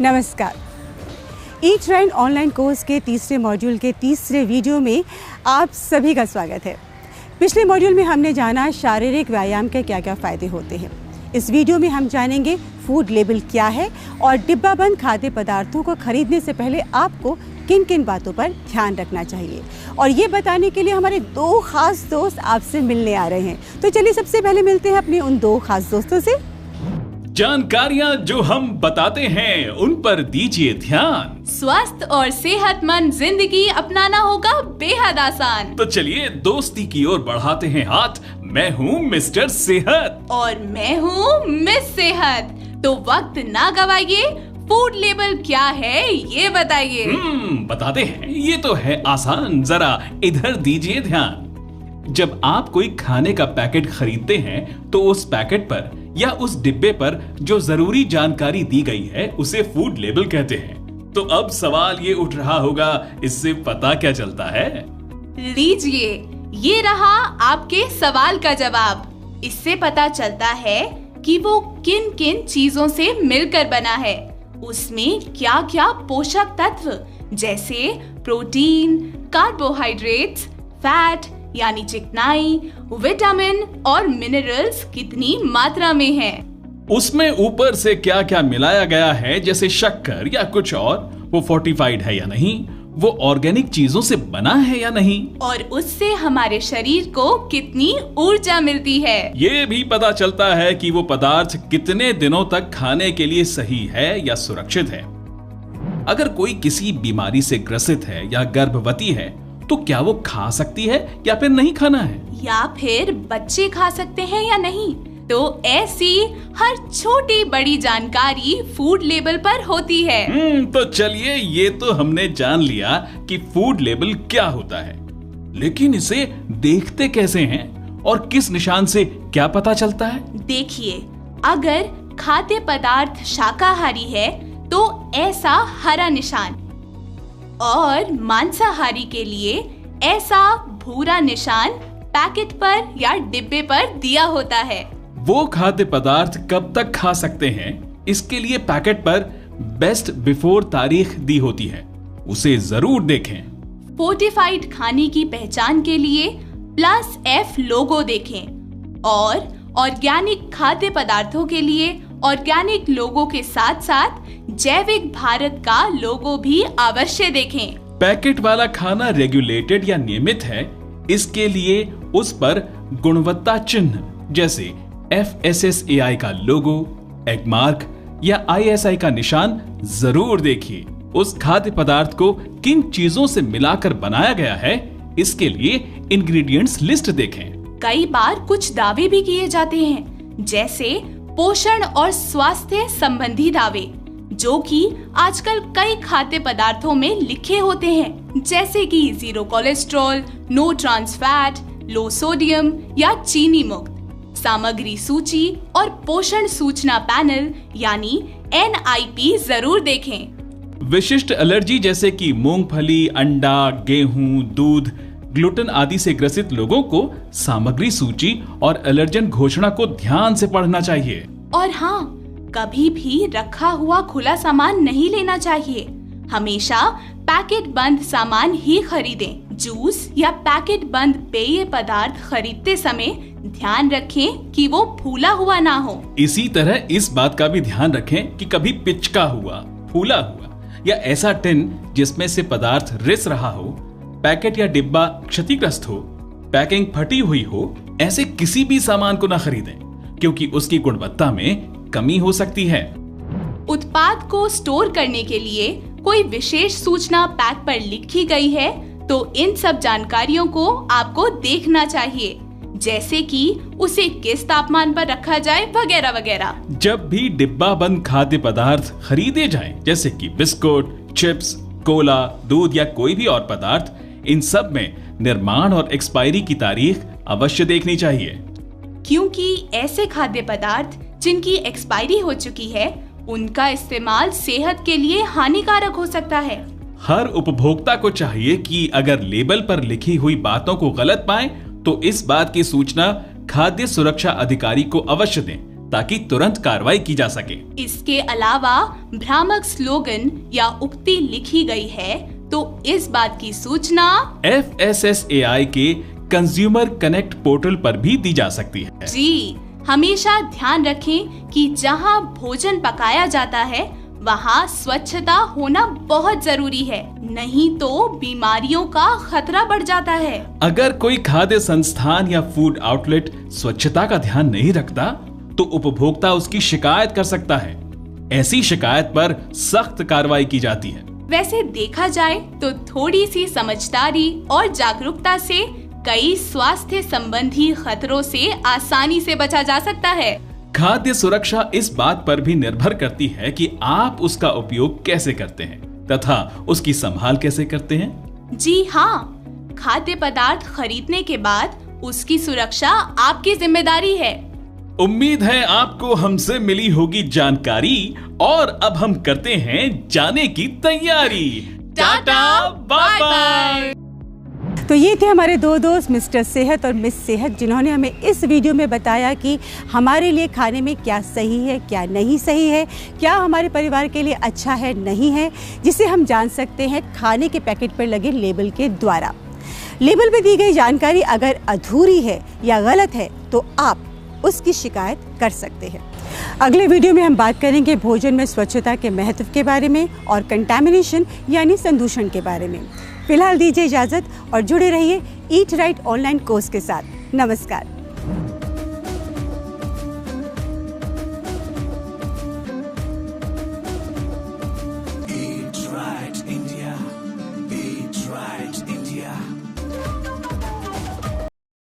नमस्कार। ईट trend online course के तीसरे मॉड्यूल के तीसरे वीडियो में आप सभी का स्वागत है। पिछले मॉड्यूल में हमने जाना शारीरिक व्यायाम के क्या क्या फ़ायदे होते हैं। इस वीडियो में हम जानेंगे फूड लेबल क्या है और डिब्बाबंद खाद्य पदार्थों को खरीदने से पहले आपको किन किन बातों पर ध्यान रखना चाहिए। और ये बताने के लिए हमारे दो खास दोस्त आपसे मिलने आ रहे हैं। तो चलिए सबसे पहले मिलते हैं अपने उन दो खास दोस्तों से। जानकारियां जो हम बताते हैं उन पर दीजिए ध्यान। स्वस्थ और सेहतमंद जिंदगी अपनाना होगा बेहद आसान। तो चलिए दोस्ती की ओर बढ़ाते हैं हाथ। मैं हूँ मिस्टर सेहत और मैं हूँ मिस सेहत। तो वक्त ना गवाइए, फूड लेबल क्या है ये बताइए। बताते हैं। ये तो है आसान, जरा इधर दीजिए ध्यान। जब आप कोई खाने का पैकेट खरीदते हैं तो उस पैकेट पर या उस डिब्बे पर जो जरूरी जानकारी दी गई है उसे फूड लेबल कहते हैं। तो अब सवाल ये उठ रहा होगा, इससे पता क्या चलता है? लीजिए, ये रहा आपके सवाल का जवाब। इससे पता चलता है कि वो किन किन चीजों से मिलकर बना है, उसमें क्या क्या पोषक तत्व जैसे प्रोटीन, कार्बोहाइड्रेट्स, फैट यानी चिकनाई, विटामिन और मिनरल्स कितनी मात्रा में है। उसमें ऊपर से क्या क्या मिलाया गया है जैसे शक्कर या कुछ और, वो फोर्टिफाइड है या नहीं, वो ऑर्गेनिक चीजों से बना है या नहीं, और उससे हमारे शरीर को कितनी ऊर्जा मिलती है। ये भी पता चलता है कि वो पदार्थ कितने दिनों तक खाने के लिए सही है या सुरक्षित है। अगर कोई किसी बीमारी से ग्रसित है या गर्भवती है तो क्या वो खा सकती है या फिर नहीं खाना है, या फिर बच्चे खा सकते हैं या नहीं। तो ऐसी हर छोटी बड़ी जानकारी फूड लेबल पर होती है। तो चलिए, ये तो हमने जान लिया कि फूड लेबल क्या होता है, लेकिन इसे देखते कैसे हैं और किस निशान से क्या पता चलता है? देखिए, अगर खाद्य पदार्थ शाकाहारी है तो ऐसा हरा निशान, और मांसाहारी के लिए ऐसा भूरा निशान पैकेट पर या डिब्बे पर दिया होता है। वो खाद्य पदार्थ कब तक खा सकते हैं, इसके लिए पैकेट पर बेस्ट बिफोर तारीख दी होती है, उसे जरूर देखें। फोर्टिफाइड खाने की पहचान के लिए +F लोगो देखें, और ऑर्गेनिक खाद्य पदार्थों के लिए ऑर्गेनिक लोगो के साथ साथ जैविक भारत का लोगो भी अवश्य देखें। पैकेट वाला खाना रेगुलेटेड या नियमित है, इसके लिए उस पर गुणवत्ता चिन्ह जैसे FSSAI का लोगो, एग मार्क या ISI का निशान जरूर देखिए। उस खाद्य पदार्थ को किन चीजों से मिलाकर बनाया गया है, इसके लिए इंग्रेडिएंट्स लिस्ट देखें। कई बार कुछ दावे भी किए जाते हैं, जैसे पोषण और स्वास्थ्य संबंधी दावे, जो कि आजकल कई खाद्य पदार्थों में लिखे होते हैं, जैसे कि 0 कोलेस्ट्रॉल, नो ट्रांस फैट, लो सोडियम या चीनी मुक्त। सामग्री सूची और पोषण सूचना पैनल यानी NIP जरूर देखें। विशिष्ट एलर्जी जैसे कि मूंगफली, अंडा, गेहूं, दूध, ग्लूटेन आदि से ग्रसित लोगों को सामग्री सूची और एलर्जन घोषणा को ध्यान से पढ़ना चाहिए। और हाँ, कभी भी रखा हुआ खुला सामान नहीं लेना चाहिए। हमेशा पैकेट बंद सामान ही खरीदें। जूस या पैकेट बंद पेय पदार्थ खरीदते समय ध्यान रखें कि वो फूला हुआ ना हो। इसी तरह इस बात का भी ध्यान रखें कि कभी पिचका हुआ, फूला हुआ या ऐसा टिन जिसमें से पदार्थ रिस रहा हो, पैकेट या डिब्बा क्षतिग्रस्त हो, पैकिंग फटी हुई हो, ऐसे किसी भी सामान को न खरीदें, क्योंकि उसकी गुणवत्ता में कमी हो सकती है। उत्पाद को स्टोर करने के लिए कोई विशेष सूचना पैक पर लिखी गई है तो इन सब जानकारियों को आपको देखना चाहिए, जैसे कि उसे किस तापमान पर रखा जाए वगैरह वगैरह। जब भी डिब्बा बंद खाद्य पदार्थ खरीदे जाएं, जैसे कि बिस्कुट, चिप्स, कोला, दूध या कोई भी और पदार्थ, इन सब में निर्माण और एक्सपायरी की तारीख अवश्य देखनी चाहिए, क्योंकि ऐसे खाद्य पदार्थ जिनकी एक्सपायरी हो चुकी है, उनका इस्तेमाल सेहत के लिए हानिकारक हो सकता है। हर उपभोक्ता को चाहिए कि अगर लेबल पर लिखी हुई बातों को गलत पाएं तो इस बात की सूचना खाद्य सुरक्षा अधिकारी को अवश्य दें, ताकि तुरंत कार्रवाई की जा सके। इसके अलावा भ्रामक स्लोगन या उक्ति लिखी गई है तो इस बात की सूचना FSSAI के कंज्यूमर कनेक्ट पोर्टल पर भी दी जा सकती है। जी, हमेशा ध्यान रखें कि जहां भोजन पकाया जाता है वहां स्वच्छता होना बहुत जरूरी है, नहीं तो बीमारियों का खतरा बढ़ जाता है। अगर कोई खाद्य संस्थान या फूड आउटलेट स्वच्छता का ध्यान नहीं रखता तो उपभोक्ता उसकी शिकायत कर सकता है। ऐसी शिकायत पर सख्त कार्रवाई की जाती है। वैसे देखा जाए तो थोड़ी सी समझदारी और जागरूकता से कई स्वास्थ्य संबंधी खतरों से आसानी से बचा जा सकता है। खाद्य सुरक्षा इस बात पर भी निर्भर करती है कि आप उसका उपयोग कैसे करते हैं तथा उसकी संभाल कैसे करते हैं। जी हाँ, खाद्य पदार्थ खरीदने के बाद उसकी सुरक्षा आपकी जिम्मेदारी है। उम्मीद है आपको हमसे मिली होगी जानकारी और अब हम करते हैं जाने की तैयारी। Tata bye bye. तो ये थे हमारे दो दोस्त मिस्टर सेहत और मिस सेहत, जिन्होंने हमें इस वीडियो में बताया कि हमारे लिए खाने में क्या सही है, क्या नहीं सही है, क्या हमारे परिवार के लिए अच्छा है, नहीं है, जिसे हम जान सकते हैं खाने के पैकेट पर लगे लेबल के द्वारा। लेबल में दी गई जानकारी अगर अधूरी है या गलत है तो आप उसकी शिकायत कर सकते हैं। अगले वीडियो में हम बात करेंगे भोजन में स्वच्छता के महत्व के बारे में और कंटामिनेशन यानी संदूषण के बारे में। फिलहाल दीजिए इजाजत और जुड़े रहिए ईट राइट ऑनलाइन कोर्स के साथ। नमस्कार।